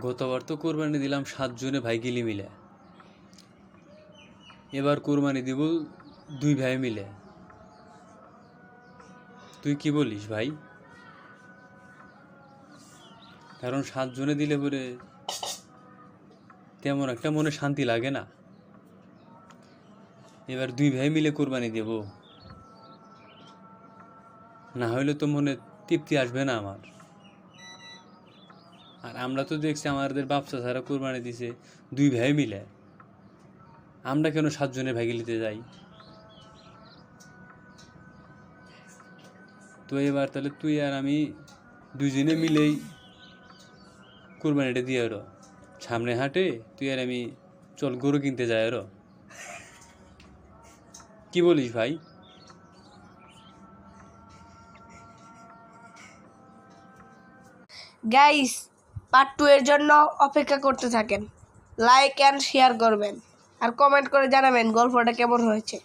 গতবার তো কোরবানি দিলাম 7 জনে ভাই গিলি মিলে, এবার কোরবানি দিব 2 ভাই মিলে। তুই কি বলিস ভাই? কারণ 7 জনে দিলে পরে তেমন একটা মনে শান্তি লাগে না। এবার 2 ভাই মিলে কোরবানি দেব, না হইলে তো মনে তৃপ্তি আসবে না আমার। আর আমরা তো দেখছি আমাদের বাপসা ছাড়া কোরবানি দিছে 2 ভাই মিলে, আমরা কেন 7 জনের ভাই গিলিতে যাই? তো এবার তাহলে তুই আর আমি 2 জনে মিলেই কোরবানিটা দিয়ে এরো সামনে হাটে, তুই আর আমি চল গরু কিনতে যাই এরো। কি বলিস ভাই? গাইস, পার্ট 2 এর জন্য অপেক্ষা করতে থাকেন। লাইক অ্যান্ড শেয়ার করবেন আর কমেন্ট করে জানাবেন গল্পটা কেমন হয়েছে।